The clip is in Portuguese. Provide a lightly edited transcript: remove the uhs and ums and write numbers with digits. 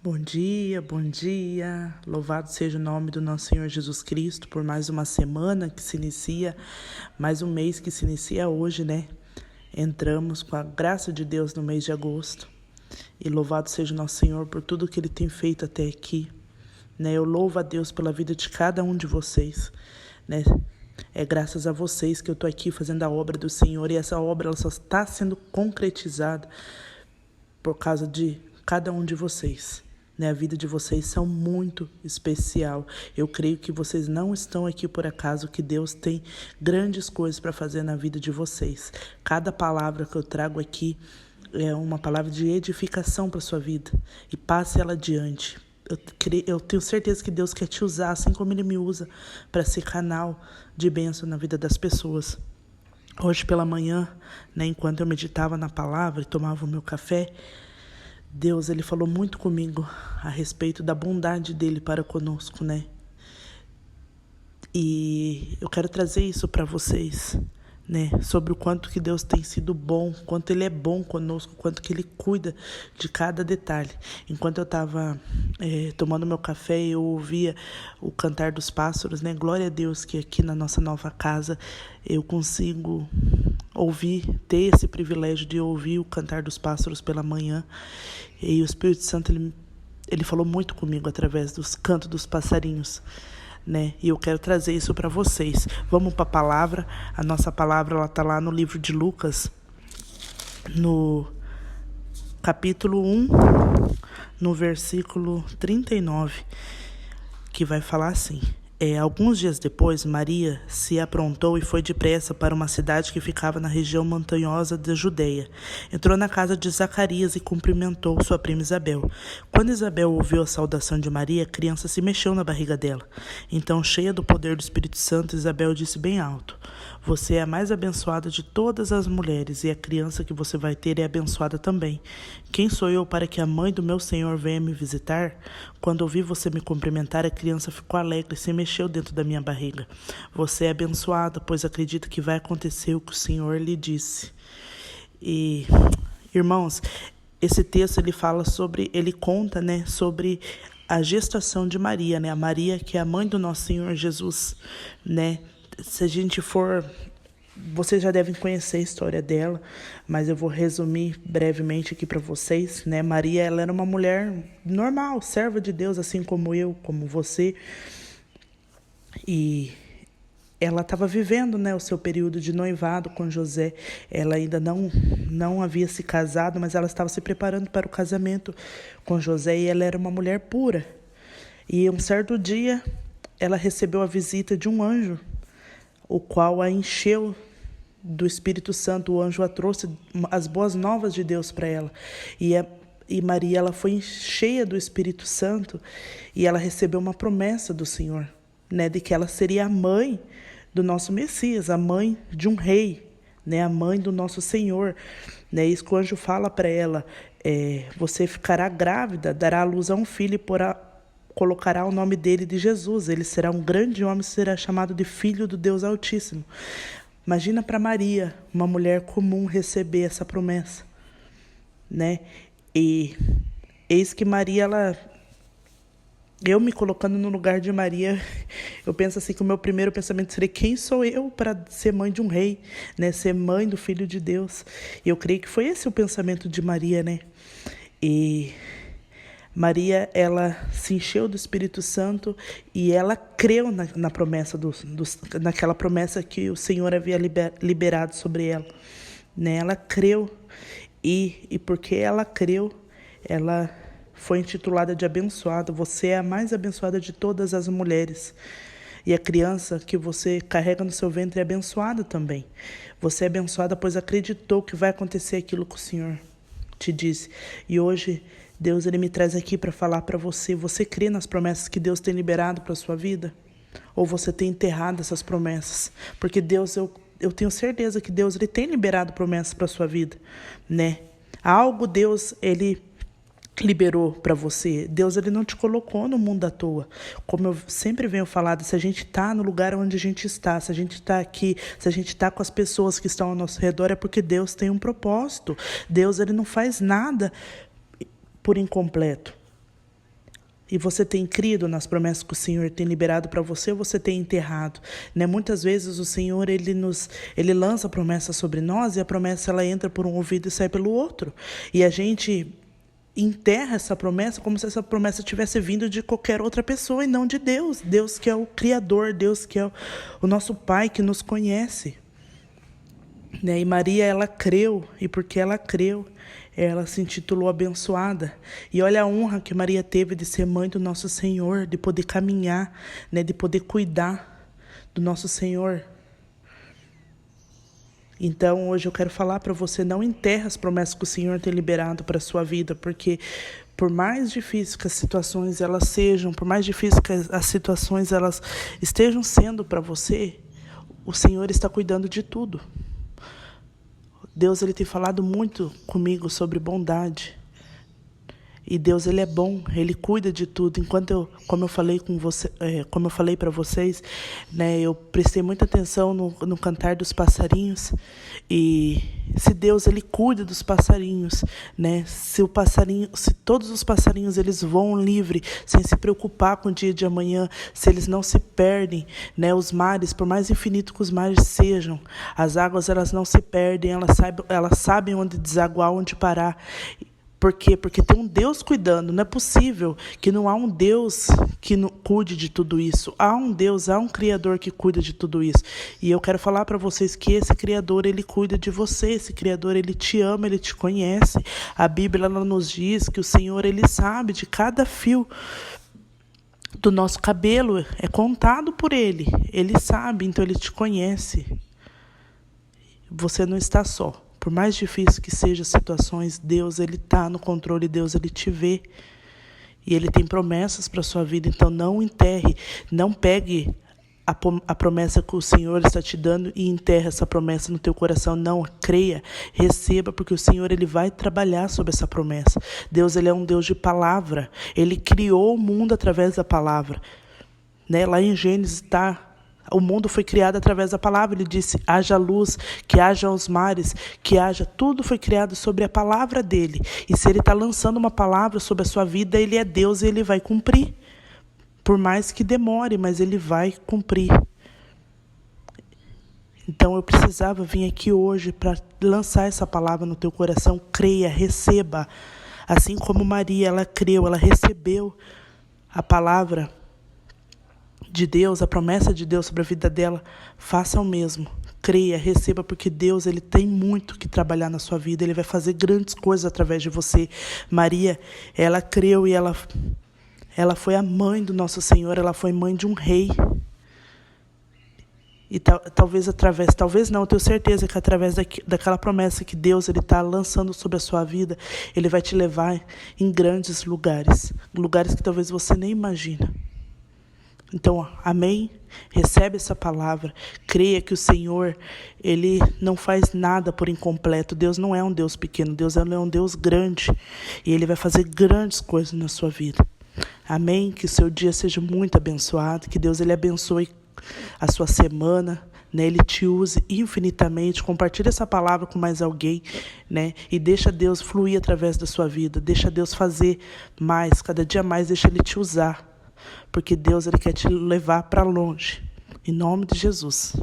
Bom dia, bom dia. Louvado seja o nome do nosso Senhor Jesus Cristo por mais uma semana que se inicia, mais um mês que se inicia hoje, né? Entramos com a graça de Deus no mês de agosto. E louvado seja o nosso Senhor por tudo que Ele tem feito até aqui, né? Eu louvo a Deus pela vida de cada um de vocês, né? É graças a vocês que eu estou aqui fazendo a obra do Senhor e essa obra ela só está sendo concretizada por causa de cada um de vocês. A vida de vocês são muito especial. Eu creio que vocês não estão aqui por acaso, que Deus tem grandes coisas para fazer na vida de vocês. Cada palavra que eu trago aqui é uma palavra de edificação para sua vida e passe ela adiante. Eu tenho certeza que Deus quer te usar, assim como Ele me usa, para ser canal de bênção na vida das pessoas. Hoje pela manhã, enquanto eu meditava na palavra e tomava o meu café, Deus, Ele falou muito comigo a respeito da bondade dEle para conosco, E eu quero trazer isso para vocês, sobre o quanto que Deus tem sido bom, quanto Ele é bom conosco, quanto que Ele cuida de cada detalhe. Enquanto eu estava tomando meu café, eu ouvia o cantar dos pássaros, Glória a Deus que aqui na nossa nova casa eu consigo ter esse privilégio de ouvir o cantar dos pássaros pela manhã. E o Espírito Santo, ele falou muito comigo através dos cantos dos passarinhos, E eu quero trazer isso para vocês. Vamos para a palavra. A nossa palavra ela está lá no livro de Lucas, no capítulo 1, no versículo 39, que vai falar assim: alguns dias depois, Maria se aprontou e foi depressa para uma cidade que ficava na região montanhosa da Judeia. Entrou na casa de Zacarias e cumprimentou sua prima Isabel. Quando Isabel ouviu a saudação de Maria, a criança se mexeu na barriga dela. Então, cheia do poder do Espírito Santo, Isabel disse bem alto: Você é a mais abençoada de todas as mulheres, e a criança que você vai ter é abençoada também. Quem sou eu para que a mãe do meu Senhor venha me visitar? Quando ouvi você me cumprimentar, a criança ficou alegre e se mexeu dentro da minha barriga. Você é abençoada, pois acredita que vai acontecer o que o Senhor lhe disse. E, irmãos, esse texto ele conta, sobre a gestação de Maria, A Maria que é a mãe do nosso Senhor Jesus, Se a gente for... Vocês já devem conhecer a história dela, mas eu vou resumir brevemente aqui para vocês, Maria, ela era uma mulher normal, serva de Deus, assim como eu, como você. E ela estava vivendo, o seu período de noivado com José. Ela ainda não havia se casado, mas ela estava se preparando para o casamento com José e ela era uma mulher pura. E um certo dia, ela recebeu a visita de um anjo, o qual a encheu do Espírito Santo. O anjo a trouxe as boas novas de Deus para ela. E Maria, ela foi cheia do Espírito Santo e ela recebeu uma promessa do Senhor, de que ela seria a mãe do nosso Messias, a mãe de um rei, a mãe do nosso Senhor. Isso que o anjo fala para ela: você ficará grávida, dará à luz a um filho e colocará o nome dele de Jesus. Ele será um grande homem, será chamado de Filho do Deus Altíssimo. Imagina para Maria, uma mulher comum, receber essa promessa, E eis que Maria, eu me colocando no lugar de Maria, eu penso assim que o meu primeiro pensamento seria: quem sou eu para ser mãe de um rei, Ser mãe do Filho de Deus. E eu creio que foi esse o pensamento de Maria, E Maria, ela se encheu do Espírito Santo e ela creu na promessa naquela promessa que o Senhor havia liberado sobre ela, Ela creu e porque ela creu, ela foi intitulada de abençoada. Você é a mais abençoada de todas as mulheres. E a criança que você carrega no seu ventre é abençoada também. Você é abençoada, pois acreditou que vai acontecer aquilo que o Senhor te disse. E hoje Deus, Ele me traz aqui para falar para você: você crê nas promessas que Deus tem liberado para a sua vida? Ou você tem enterrado essas promessas? Porque Deus, eu tenho certeza que Deus, Ele tem liberado promessas para a sua vida, Algo Deus, Ele liberou para você. Deus, Ele não te colocou no mundo à toa. Como eu sempre venho falando, se a gente está no lugar onde a gente está, se a gente está aqui, se a gente está com as pessoas que estão ao nosso redor, é porque Deus tem um propósito. Deus, Ele não faz nada por incompleto. E você tem crido nas promessas que o Senhor tem liberado para você, ou você tem enterrado? Né? Muitas vezes o Senhor ele lança a promessa sobre nós, e a promessa ela entra por um ouvido e sai pelo outro. E a gente enterra essa promessa como se essa promessa tivesse vindo de qualquer outra pessoa e não de Deus. Deus que é o Criador, Deus que é o nosso Pai que nos conhece. Né? E Maria, ela creu, e porque ela creu, ela se intitulou abençoada. E olha a honra que Maria teve de ser mãe do nosso Senhor, de poder caminhar, né? De poder cuidar do nosso Senhor. Então, hoje eu quero falar para você, não enterre as promessas que o Senhor tem liberado para a sua vida, porque por mais difíceis que as situações elas sejam, por mais difíceis que as situações elas estejam sendo para você, o Senhor está cuidando de tudo. Deus ele tem falado muito comigo sobre bondade. E Deus ele é bom, ele cuida de tudo. Como eu falei para vocês, né, eu prestei muita atenção no cantar dos passarinhos. E se Deus ele cuida dos passarinhos, né, se todos os passarinhos eles voam livre, sem se preocupar com o dia de amanhã, se eles não se perdem, né, os mares, por mais infinito que os mares sejam, as águas elas não se perdem, elas sabem onde desaguar, onde parar. Por quê? Porque tem um Deus cuidando. Não é possível que não há um Deus que não cuide de tudo isso. Há um Deus, há um Criador que cuida de tudo isso. E eu quero falar para vocês que esse Criador, ele cuida de você. Esse Criador, ele te ama, ele te conhece. A Bíblia ela nos diz que o Senhor, ele sabe de cada fio do nosso cabelo. É contado por ele. Ele sabe, então ele te conhece. Você não está só. Por mais difícil que sejam as situações, Deus ele está no controle, Deus ele te vê. E ele tem promessas para a sua vida, então não enterre, não pegue a promessa que o Senhor está te dando e enterre essa promessa no teu coração. Não, creia, receba, porque o Senhor ele vai trabalhar sobre essa promessa. Deus ele é um Deus de palavra, ele criou o mundo através da palavra. Né? Lá em Gênesis está... O mundo foi criado através da palavra. Ele disse, haja luz, que haja os mares, que haja... Tudo foi criado sobre a palavra dele. E se ele está lançando uma palavra sobre a sua vida, ele é Deus e ele vai cumprir. Por mais que demore, mas ele vai cumprir. Então eu precisava vir aqui hoje para lançar essa palavra no teu coração. Creia, receba. Assim como Maria, ela creu, ela recebeu a palavra de Deus, a promessa de Deus sobre a vida dela. Faça o mesmo. Creia, receba, porque Deus ele tem muito que trabalhar na sua vida. Ele vai fazer grandes coisas através de você. Maria, ela creu e ela foi a mãe do nosso Senhor. Ela foi mãe de um rei. E talvez não, eu tenho certeza que através daquela promessa que Deus ele está lançando sobre a sua vida, ele vai te levar em grandes lugares. Lugares que talvez você nem imagina. Então, amém? Recebe essa palavra. Creia que o Senhor, ele não faz nada por incompleto. Deus não é um Deus pequeno. Deus é um Deus grande. E ele vai fazer grandes coisas na sua vida. Amém? Que o seu dia seja muito abençoado. Que Deus ele abençoe a sua semana. Né? Ele te use infinitamente. Compartilhe essa palavra com mais alguém. Né? E deixa Deus fluir através da sua vida. Deixa Deus fazer mais. Cada dia mais deixa ele te usar. Porque Deus ele quer te levar para longe. Em nome de Jesus.